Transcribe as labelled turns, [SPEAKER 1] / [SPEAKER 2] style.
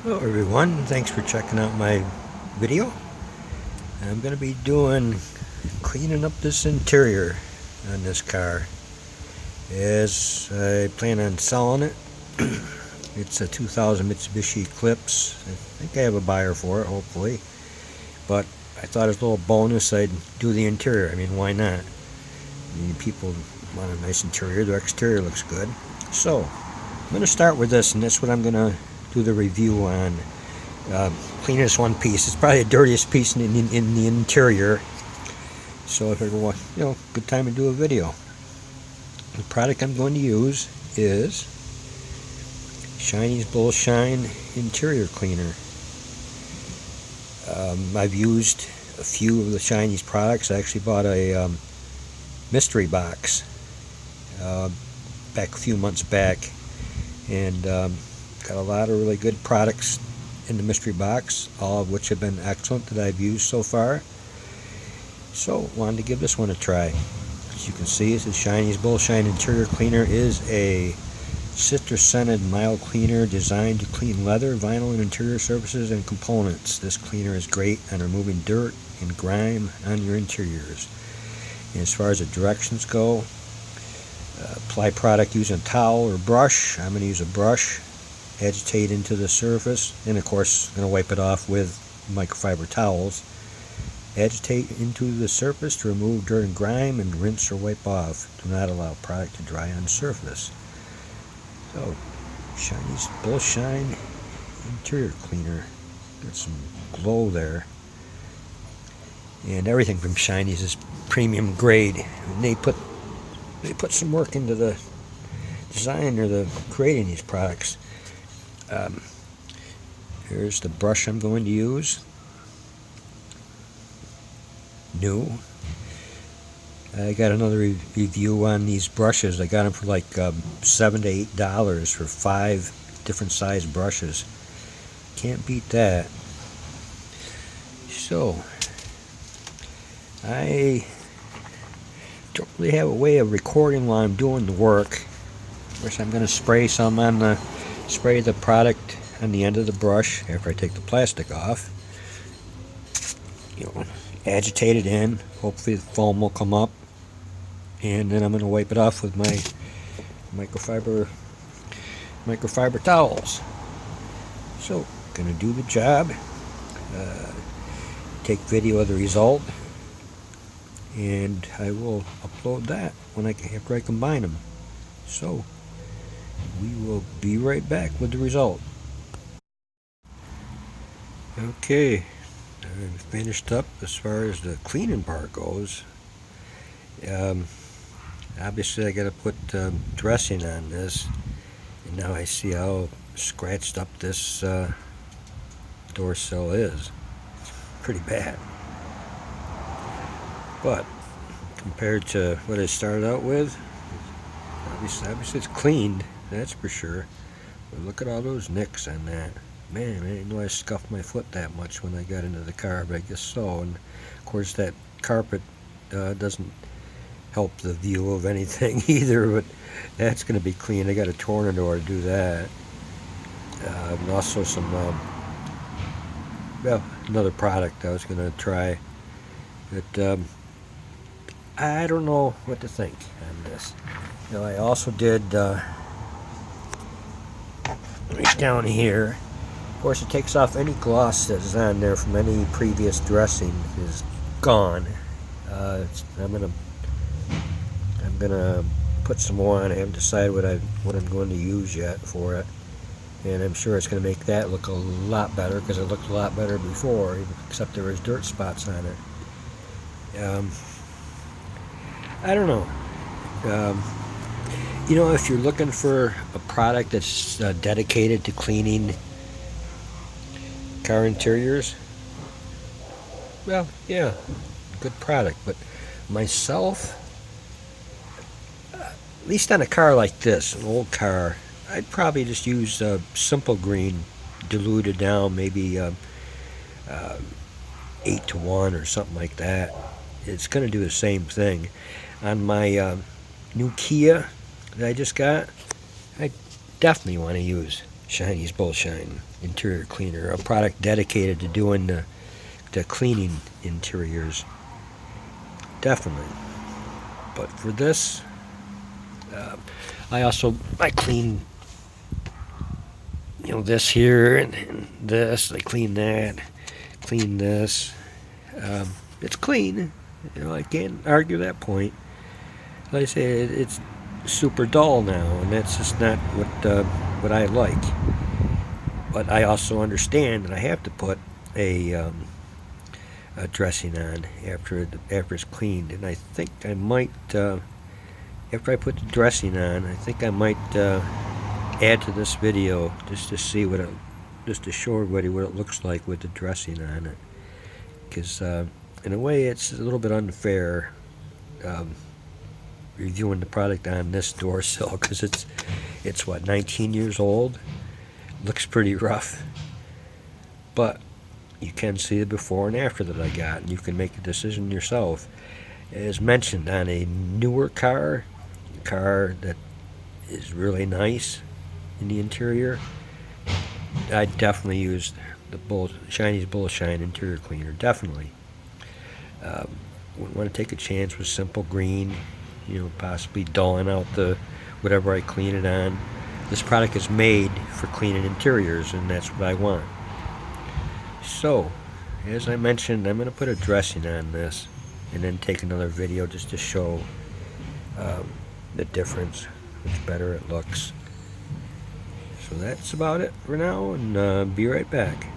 [SPEAKER 1] Hello everyone, thanks for checking out my video. I'm going to be cleaning up this interior on this car, as I plan on selling it. It's a 2000 Mitsubishi Eclipse. I think I have a buyer for it, hopefully, but I thought as a little bonus I'd do the interior. I mean, why not? I mean, people want a nice interior, their exterior looks good. So I'm going to start with this, and that's what I'm going to do the review on. Clean this one piece. It's probably the dirtiest piece in the interior, so if everyone, good time to do a video. The product I'm going to use is Shiney's Bull Shine Interior Cleaner. I've used a few of the Shiney's products. I actually bought a mystery box back a few months back, and got a lot of really good products in the mystery box, all of which have been excellent that I've used so far. So wanted to give this one a try. As you can see, the Shiney's Bull Shine Interior Cleaner is a citrus scented mild cleaner designed to clean leather, vinyl, and interior surfaces and components. This cleaner is great on removing dirt and grime on your interiors. And as far as the directions go, apply product using a towel or brush. I'm going to use a brush. Agitate into the surface, and of course I'm going to wipe it off with microfiber towels. Agitate into the surface to remove dirt and grime, and rinse or wipe off. Do not allow product to dry on surface. So, Shiney's Bull Shine Interior Cleaner. Got some glow there. And everything from Shiney's is premium grade. And they put some work into the design or the creating these products. Here's the brush I'm going to use. New. I got another review on these brushes. I got them for like $7 to $8 for 5 different size brushes. Can't beat that. So I don't really have a way of recording while I'm doing the work. Of course, I'm going to spray the product on the end of the brush after I take the plastic off. Agitate it in. Hopefully the foam will come up, and then I'm going to wipe it off with my microfiber towels. So, going to do the job. Take video of the result, and I will upload that after I combine them. So, we will be right back with the result. Okay, I'm finished up as far as the cleaning part goes. Obviously I got to put dressing on this, and now I see how scratched up this door sill is. It's pretty bad, but compared to what I started out with, obviously it's cleaned, that's for sure. But look at all those nicks on that. Man, I didn't know I scuffed my foot that much when I got into the car, but I guess so. And of course that carpet doesn't help the view of anything either, but that's going to be clean. I got a tornado to do that. And also some, another product I was going to try. But I don't know what to think on this. I also did right down here. Of course, it takes off any gloss that's on there from any previous dressing is gone. I'm gonna put some more on. I haven't decided what I'm going to use yet for it, and I'm sure it's gonna make that look a lot better, because it looked a lot better before, except there was dirt spots on it. I don't know. If you're looking for a product that's dedicated to cleaning car interiors, well, yeah, good product. But myself, at least on a car like this, an old car, I'd probably just use Simple Green diluted down, maybe 8 to 1 or something like that. It's going to do the same thing. On my new Kia that I just got, I definitely want to use Shiney's Bullshine interior cleaner, a product dedicated to doing the cleaning interiors. Definitely. But for this, I clean, this here and this. I clean that, clean this. It's clean. I can't argue that point. Like I say, it's super dull now, and that's just not what I like. But I also understand that I have to put a dressing on after it's cleaned, and I think I might after I put the dressing on, I think I might add to this video just to see just to show everybody what it looks like with the dressing on it, because in a way it's a little bit unfair reviewing the product on this door sill, because it's what, 19 years old. Looks pretty rough, but you can see the before and after that I got, and you can make a decision yourself. As mentioned, on a newer car that is really nice in the interior, I definitely use the Shiney's Bullshine interior cleaner. Definitely. Wouldn't want to take a chance with simple green, possibly dulling out the whatever I clean it on. This product is made for cleaning interiors, and that's what I want. So, as I mentioned, I'm going to put a dressing on this and then take another video just to show the difference, which better it looks. So that's about it for now, and be right back.